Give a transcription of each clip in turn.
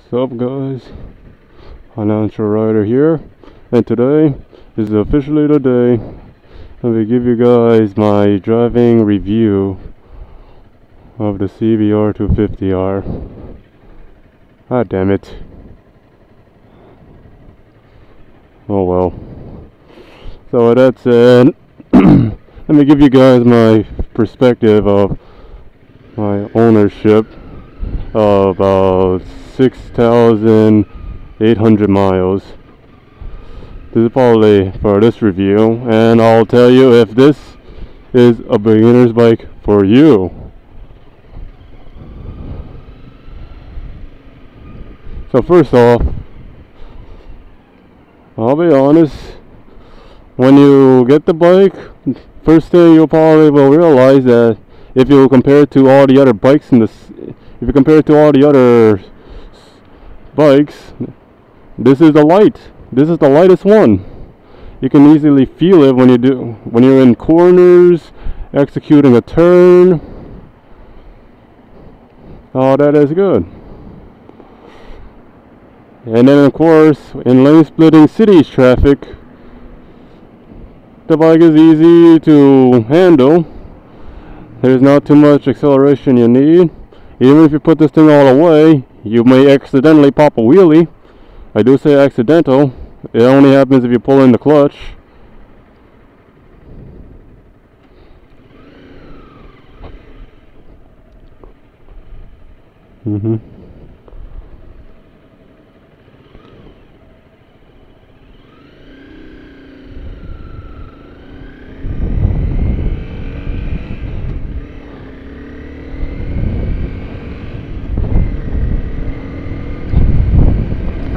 What's up, guys? FinancialRider here, and today is officially the day let me give you guys my driving review of the CBR250R. Ah, damn it. Oh well. So with that said, let me give you guys my perspective of my ownership of about 6,800 miles. This is probably for this review, and I'll tell you if this is a beginner's bike for you. So first off, I'll be honest, when you get the bike, first thing you probably will realize that if you compare it to all the other bikes in this, if you compare it to all the other bikes, this is the light. This is the lightest one. You can easily feel it when you're in corners, executing a turn. Oh, that is good. And then of course, in lane splitting cities traffic, the bike is easy to handle. There's not too much acceleration you need. Even if you put this thing all the way, you may accidentally pop a wheelie. I do say accidental. It only happens if you pull in the clutch.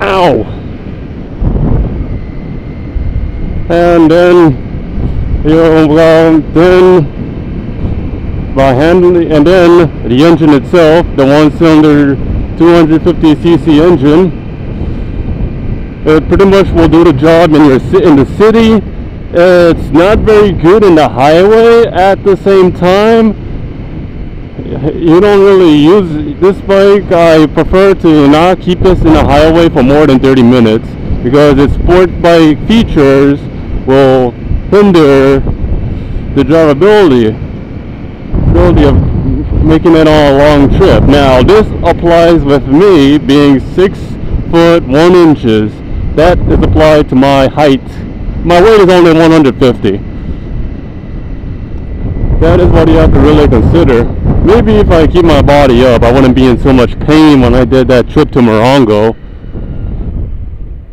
Ow! And then by handling, and then the engine itself, the one-cylinder 250cc engine, it pretty much will do the job in the city. It's not very good in the highway. At the same time, you don't really use this bike. I prefer to not keep this in the highway for more than 30 minutes because its sport bike features will hinder the drivability of making it on a long trip. Now this applies with me being 6'1". That is applied to my height. My weight is only 150. That is what you have to really consider. Maybe if I keep my body up, I wouldn't be in so much pain when I did that trip to Morongo.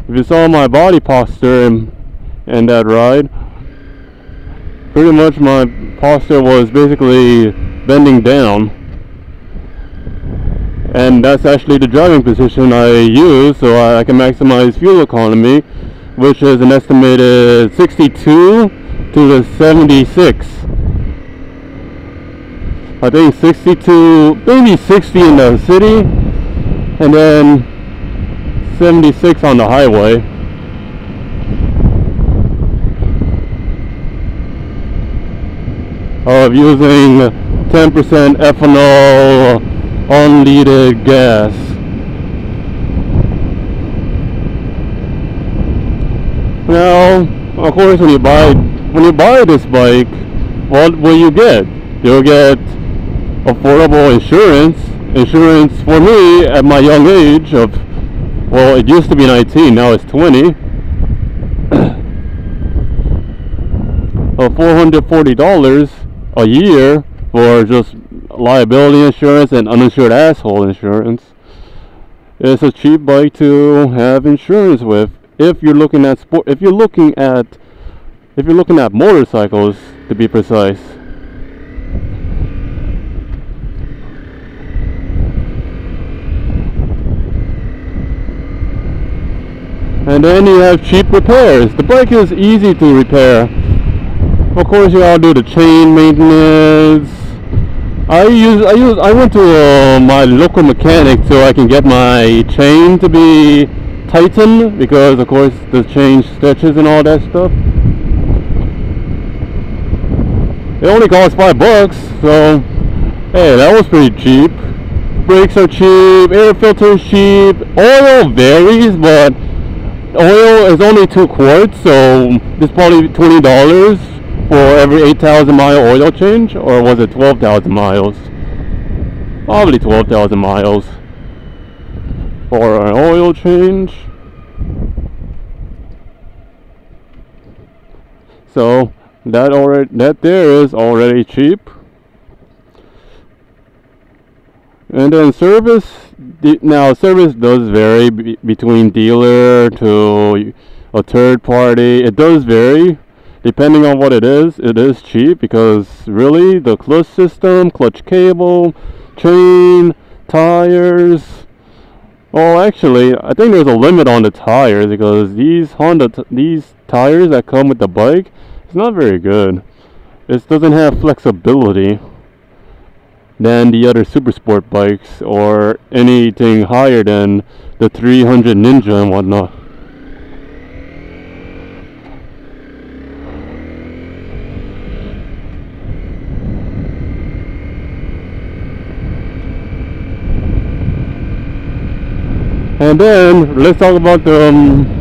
If you saw my body posture in that ride, pretty much my posture was basically bending down. And that's actually the driving position I use, so I can maximize fuel economy, which is an estimated 62 to the 76. I think 62, maybe 60 in the city, and then 76 on the highway. Of using 10% ethanol unleaded gas. Now, of course, when you buy this bike, what will you get? You'll get affordable insurance for me at my young age of, well, it used to be 19, now it's 20, of $440 a year for just liability insurance and uninsured asshole insurance. It's a cheap bike to have insurance with if you're looking at motorcycles, to be precise. And then you have cheap repairs. The bike is easy to repair. Of course, you gotta do the chain maintenance. I went to my local mechanic so I can get my chain to be tightened, because of course the chain stretches and all that stuff. It only cost $5, so hey, that was pretty cheap. brakes are cheap, air filter is cheap, oil varies, but oil is only 2 quarts, so it's probably $20 for every 8,000 mile oil change, or was it 12,000 miles? Probably 12,000 miles for an oil change. So that there is already cheap. And then service, now service does vary between dealer to a third party. It does vary depending on what it is. It is cheap because really the clutch system, clutch cable, chain, tires. Well, actually, I think there's a limit on the tires because these these tires that come with the bike, it's not very good. It doesn't have flexibility than the other super sport bikes or anything higher than the 300 Ninja and whatnot. And then let's talk about the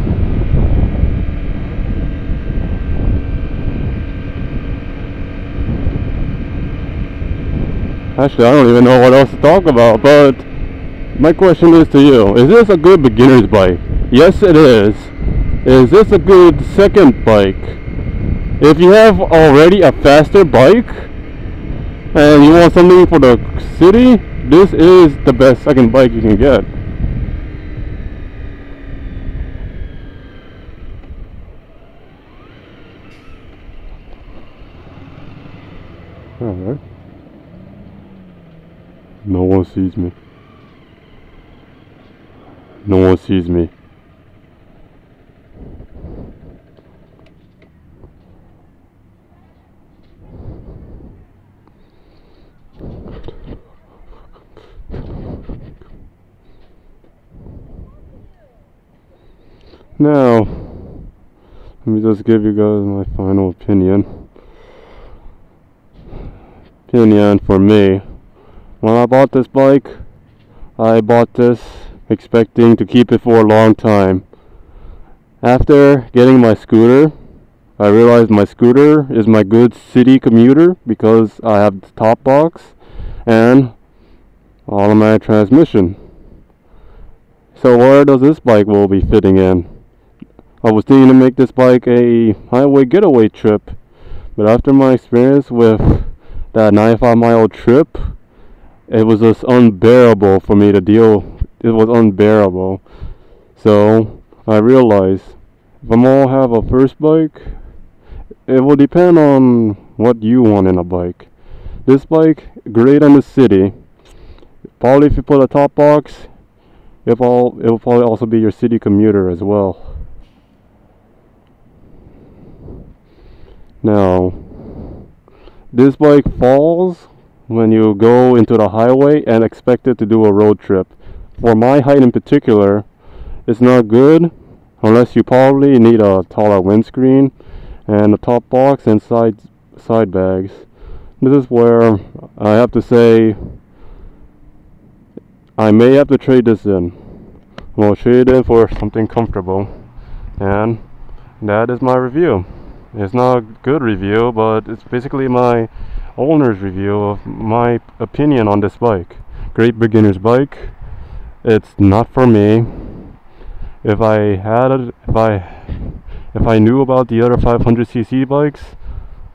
actually, I don't even know what else to talk about, but my question is to you. Is this a good beginner's bike? Yes, it is. Is this a good second bike? If you have already a faster bike and you want something for the city, this is the best second bike you can get. Alright. No one sees me. No one sees me. Now, let me just give you guys my final opinion. For me. When I bought this bike, I bought this expecting to keep it for a long time. After getting my scooter, I realized my scooter is my good city commuter because I have the top box and automatic transmission. So where does this bike will be fitting in? I was thinking to make this bike a highway getaway trip, but after my experience with that 95-mile trip, it was just unbearable for me to deal. It was unbearable. So I realized if I'm gonna have a first bike, it will depend on what you want in a bike. This bike, great in the city. Probably if you put a top box, it will probably also be your city commuter as well. Now, this bike falls when you go into the highway and expect it to do a road trip. For my height in particular, it's not good unless you probably need a taller windscreen and a top box and side bags. This is where I have to say I may have to trade this in. I'm going to trade it in for something comfortable, and that is my review. It's not a good review, but it's basically my owner's review of my opinion on this bike. Great beginner's bike. It's not for me. If I knew about the other 500cc bikes,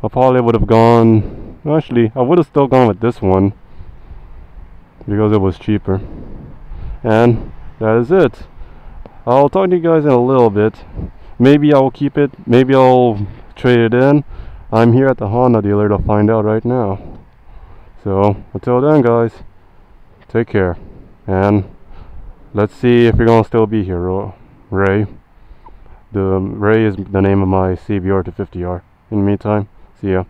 I probably would have gone. Actually, I would have still gone with this one because it was cheaper. And that is it. I'll talk to you guys in a little bit. Maybe I'll keep it. Maybe I'll trade it in. I'm here at the Honda dealer to find out right now. So until then, guys, take care, and let's see if you're gonna still be here, Ray. Ray is the name of my CBR250R. In the meantime, see ya.